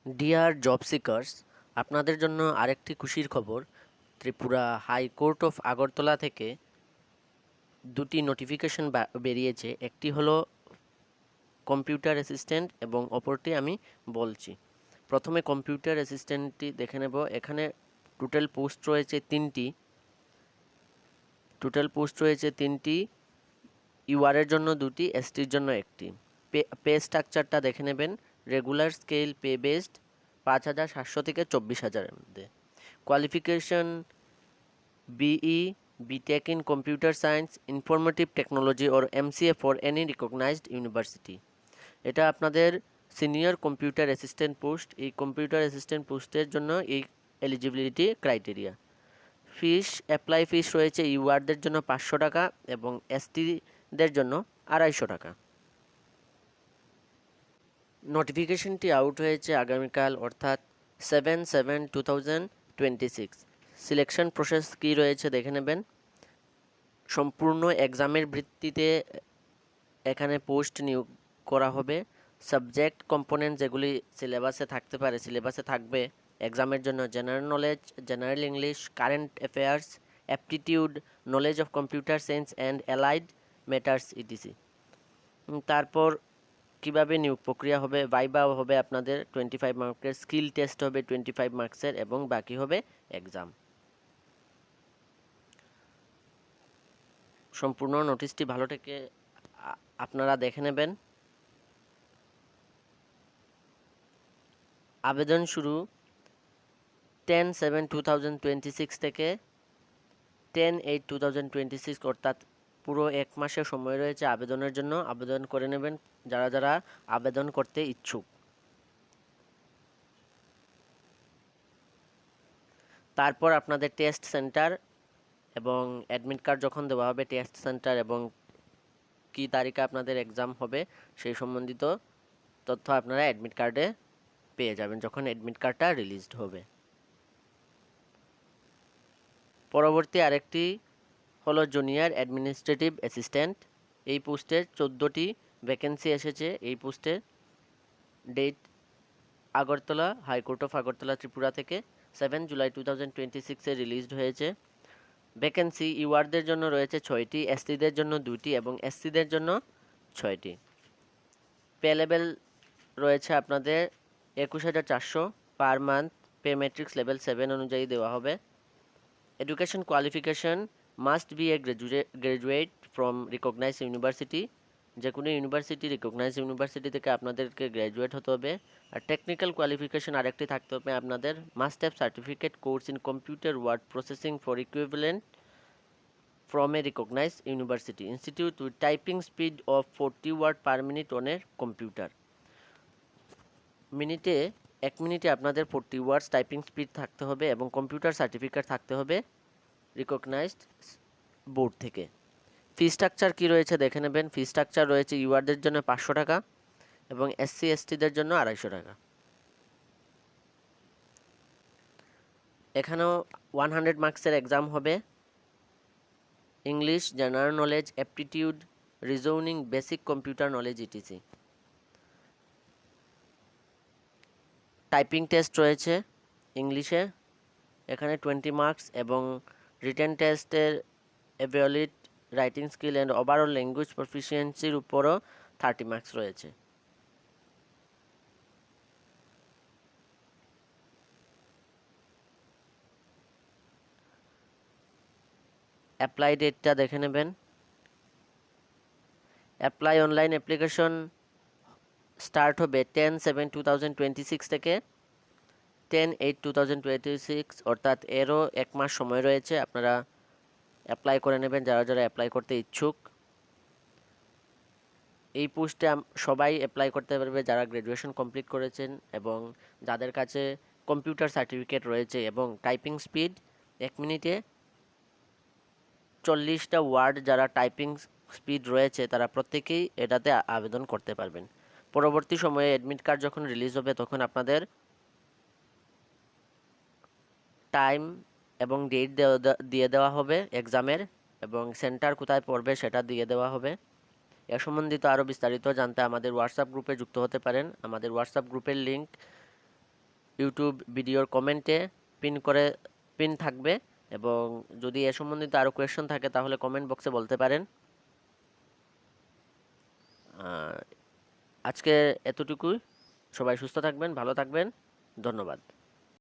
Deer job seekers, আপনাদের জন্য আরেকটি খুশির খবর। ত্রিপুরা হাইকোর্ট অফ আগরতলা থেকে দুটি নোটিফিকেশন বেরিয়েছে। একটি হলো কম্পিউটার অ্যাসিস্ট্যান্ট এবং অপরটি আমি বলছি। প্রথমে কম্পিউটার অ্যাসিস্ট্যান্টটি দেখে নেব। এখানে টোটাল পোস্ট রয়েছে তিনটি। ইউআরের জন্য দুটি, এসটির জন্য একটি। পে স্ট্রাকচারটা দেখে নেবেন। রেগুলার স্কেল পে বেসড 5,700 থেকে 24,000-এর মধ্যে। Qualification BE, BTech in Computer Science, Informative Technology or MCA for any recognized university। এটা আপনাদের সিনিয়র কম্পিউটার অ্যাসিস্ট্যান্ট পোস্ট। এই কম্পিউটার অ্যাসিস্ট্যান্ট পোস্টের জন্য এই এলিজিবিলিটি ক্রাইটেরিয়া। অ্যাপ্লাই ফিস রয়েছে ইউআরদের জন্য 500 টাকা এবং এসটিদের জন্য 250 টাকা। নোটিফিকেশনটি আউট হয়েছে আগামীকাল, অর্থাৎ 7/7/2026। সিলেকশন প্রসেস কী রয়েছে দেখে নেবেন। সম্পূর্ণ এক্সামের ভিত্তিতে এখানে পোস্ট নিয়োগ করা হবে। সাবজেক্ট কম্পোনেন্ট যেগুলি সিলেবাসে থাকবে এক্সামের জন্য: general knowledge, general English, current affairs, aptitude, knowledge of computer science and allied matters etc. তারপর কিভাবে নিয়োগ প্রক্রিয়া হবে: ভাইবা হবে আপনাদের 25 মার্কের, স্কিল টেস্ট হবে 25 মার্কসের এবং বাকি হবে এক্সাম। সম্পূর্ণ নোটিশটি ভালো থেকে আপনারা দেখে নেবেন। আবেদন শুরু 10/7/2026 থেকে 10/8/2026, অর্থাৎ পুরো 1 মাসের সময় রয়েছে আবেদনের জন্য। আবেদন করে নেবেন যারা যারা আবেদন করতে ইচ্ছুক। তারপর আপনাদের টেস্ট সেন্টার এবং অ্যাডমিট কার্ড যখন দেওয়া হবে, টেস্ট সেন্টার এবং কী তারিখে আপনাদের এক্সাম হবে সেই সম্বন্ধিত তথ্য আপনারা অ্যাডমিট কার্ডে পেয়ে যাবেন যখন অ্যাডমিট কার্ডটা রিলিজড হবে। পরবর্তী আরেকটি হলো জুনিয়র অ্যাডমিনিস্ট্রেটিভ অ্যাসিস্ট্যান্ট। এই পোস্টের 14টি ভ্যাকেন্সি এসেছে। এই পোস্টের date Agartala, high court of Agartala Tripura থেকে 7 জুলাই 2026-এ রিলিজড হয়েছে। ভ্যাকেন্সি ইউআরদের জন্য রয়েছে 6টি, এসটিদের জন্য 2টি এবং এসসিদের জন্য 6টি। পে লেভেল রয়েছে আপনাদের 21,400 per month. Pay matrix level 7 অনুযায়ী দেওয়া হবে। Education qualification must be a graduate from recognise university. যে কোনো রিকগনাইজ ইউনিভার্সিটি থেকে আপনাদেরকে গ্র্যাজুয়েট হতে হবে। আর টেকনিক্যাল কোয়ালিফিকেশন আরেকটি থাকতে হবে আপনাদের: must have certificate course in computer word processing for equivalent from a recognise university institute with typing speed of 40 word per minute on a computer. এক মিনিটে আপনাদের 40 ওয়ার্ডস টাইপিং স্পিড থাকতে হবে এবং কম্পিউটার সার্টিফিকেট থাকতে হবে রিকগনাইজড বোর্ড থেকে। Fee structure কী রয়েছে দেখে নেবেন। ফি স্ট্রাকচার রয়েছে ইউআরদের জন্য 500 টাকা এবং এসসি এসটিদের জন্য 250 টাকা। এখানেও 100 মার্কসের এক্সাম হবে। English, general knowledge, aptitude, reasoning, basic computer knowledge ETC. Typing test রয়েছে ইংলিশে, এখানে 20 মার্কস এবং রিটেন টেস্টের evaluate writing skill and overall language প্রফিসিয়েন্সির উপরও 30 মার্কস রয়েছে। অ্যাপ্লাই ডেটটা দেখে নেবেন। অ্যাপ্লাই অনলাইন অ্যাপ্লিকেশন স্টার্ট হবে 10/7/2026 থেকে 10/8/2026, অর্থাৎ এরও 1 মাস সময় রয়েছে। আপনারা অ্যাপ্লাই করে নেবেন যারা যারা অ্যাপ্লাই করতে ইচ্ছুক। এই পোস্টে সবাই অ্যাপ্লাই করতে পারবে যারা গ্র্যাজুয়েশন কমপ্লিট করেছেন এবং যাদের কাছে কম্পিউটার সার্টিফিকেট রয়েছে এবং টাইপিং স্পিড 1 মিনিটে 40টা ওয়ার্ড যারা টাইপিং স্পিড রয়েছে তারা প্রত্যেকেই এটাতে আবেদন করতে পারবেন। পরবর্তী সময়ে অ্যাডমিট কার্ড যখন রিলিজ হবে তখন আপনাদের টাইম এবং ডেট দিয়ে দেওয়া হবে এক্সামের এবং সেন্টার কোথায় পড়বে সেটা দিয়ে দেওয়া হবে। এ সম্বন্ধিত আরও বিস্তারিত জানতে আমাদের হোয়াটসঅ্যাপ গ্রুপে যুক্ত হতে পারেন। আমাদের হোয়াটসঅ্যাপ গ্রুপের লিঙ্ক ইউটিউব ভিডিওর কমেন্টে পিন থাকবে, এবং যদি এ সম্বন্ধিত আরও কোয়েশ্চন থাকে তাহলে কমেন্ট বক্সে বলতে পারেন। আজকে এতটুকুই। সবাই সুস্থ থাকবেন, ভালো থাকবেন। ধন্যবাদ।